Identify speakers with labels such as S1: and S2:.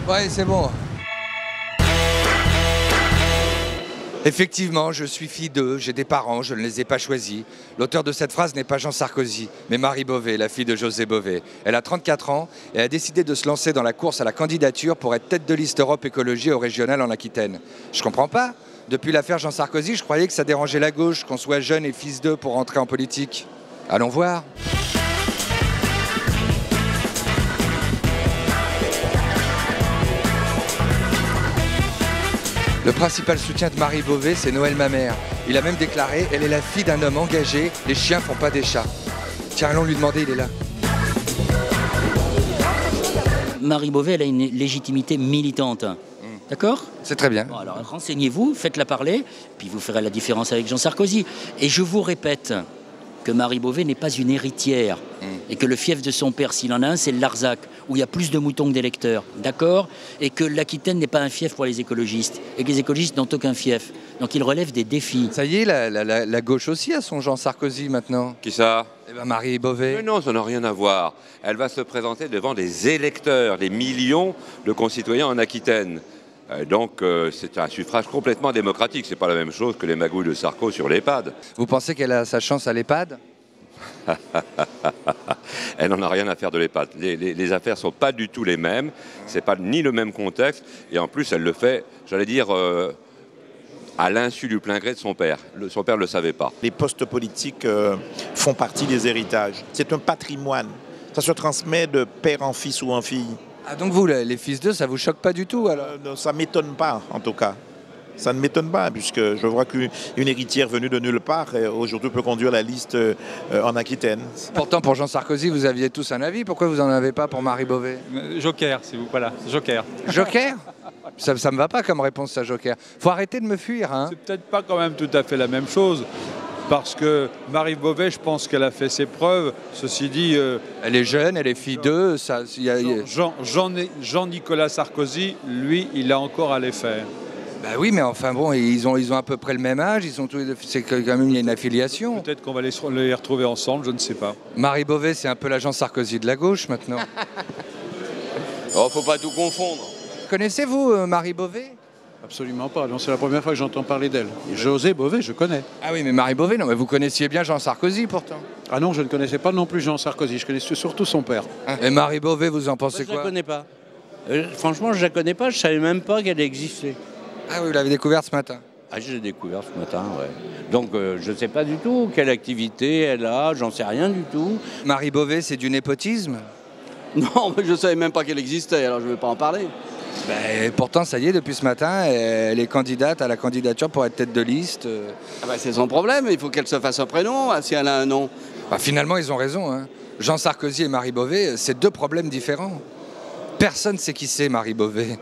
S1: Ouais, c'est bon. Effectivement, je suis fille d'eux, j'ai des parents, je ne les ai pas choisis. L'auteur de cette phrase n'est pas Jean Sarkozy, mais Marie Beauvais, la fille de José Bové. Elle a 34 ans et a décidé de se lancer dans la course à la candidature pour être tête de liste Europe Écologie au régional en Aquitaine. Je comprends pas. Depuis l'affaire Jean Sarkozy, je croyais que ça dérangeait la gauche, qu'on soit jeune et fils d'eux pour entrer en politique. Allons voir. Le principal soutien de Marie Beauvais, c'est Noël Mamère. Il a même déclaré « Elle est la fille d'un homme engagé, les chiens font pas des chats ». Tiens, allons lui demander, il est là.
S2: Marie Beauvais, elle a une légitimité militante. D'accord ?
S1: C'est très bien.
S2: Bon, alors renseignez-vous, faites-la parler, puis vous ferez la différence avec Jean Sarkozy. Et je vous répète que Marie Beauvais n'est pas une héritière. Et que le fief de son père, s'il en a un, c'est le Larzac, où il y a plus de moutons que d'électeurs. D'accord ? Et que l'Aquitaine n'est pas un fief pour les écologistes. Et que les écologistes n'ont aucun fief. Donc ils relèvent des défis.
S1: Ça y est, la gauche aussi a son Jean Sarkozy maintenant.
S3: Qui ça?
S1: Eh ben Marie Beauvais.
S3: Mais non, ça n'a rien à voir. Elle va se présenter devant des électeurs, des millions de concitoyens en Aquitaine. Donc c'est un suffrage complètement démocratique. C'est pas la même chose que les magouilles de Sarko sur l'EHPAD.
S1: Vous pensez qu'elle a sa chance à l'EHPAD?
S3: Elle n'en a rien à faire de l'EHPAD. Les affaires ne sont pas du tout les mêmes. C'est pas ni le même contexte. Et en plus, elle le fait, j'allais dire, à l'insu du plein gré de son père. Son père ne le savait pas.
S4: Les postes politiques font partie des héritages. C'est un patrimoine. Ça se transmet de père en fils ou en fille.
S1: Ah donc vous, les fils d'eux, ça vous choque pas du tout alors?
S4: Non, ça ne m'étonne pas, en tout cas. Ça ne m'étonne pas, puisque je vois qu'une héritière venue de nulle part, aujourd'hui, peut conduire la liste en Aquitaine.
S1: Pourtant, pour Jean Sarkozy, vous aviez tous un avis. Pourquoi vous n'en avez pas pour Marie Beauvais?
S5: Joker, si vous... Voilà, Joker.
S1: Joker? Ça me va pas comme réponse, ça, Joker. Faut arrêter de me fuir, hein.
S5: C'est peut-être pas quand même tout à fait la même chose. Parce que Marie Beauvais, je pense qu'elle a fait ses preuves. Ceci dit...
S1: elle est jeune, elle est fille d'eux.
S5: Jean-Nicolas Sarkozy, lui, il a encore à les faire.
S1: Bah oui, mais enfin bon, ils ont à peu près le même âge. C'est quand même il y a une affiliation.
S5: Peut-être qu'on va les retrouver ensemble, je ne sais pas.
S1: Marie Beauvais, c'est un peu l'agent Sarkozy de la gauche maintenant.
S3: Oh, faut pas tout confondre.
S1: Connaissez-vous Marie Beauvais?
S6: Absolument pas. C'est la première fois que j'entends parler d'elle. José Bové, je connais.
S1: Ah oui, mais Marie Beauvais, non, mais vous connaissiez bien Jean Sarkozy pourtant.
S6: Ah non, je ne connaissais pas non plus Jean Sarkozy. Je connaissais surtout son père.
S1: Et Marie Beauvais, vous en pensez
S7: Moi,
S1: quoi?
S7: Je la connais pas. Franchement, je la connais pas. Je savais même pas qu'elle existait.
S1: Ah oui, vous l'avez découverte ce matin?
S7: Ah, je l'ai découverte ce matin, ouais. Donc, je ne sais pas du tout quelle activité elle a. J'en sais rien du tout.
S1: Marie Beauvais, c'est du népotisme?
S7: Non, mais je ne savais même pas qu'elle existait. Alors, je ne vais pas en parler.
S1: Ben, pourtant, ça y est, depuis ce matin, elle est candidate à la candidature pour être tête de liste.
S7: Ah bah, c'est son problème, il faut qu'elle se fasse un prénom, si elle a un nom.
S1: Bah, finalement, ils ont raison, hein. Jean Sarkozy et Marie Beauvais, c'est deux problèmes différents. Personne ne sait qui c'est Marie Beauvais.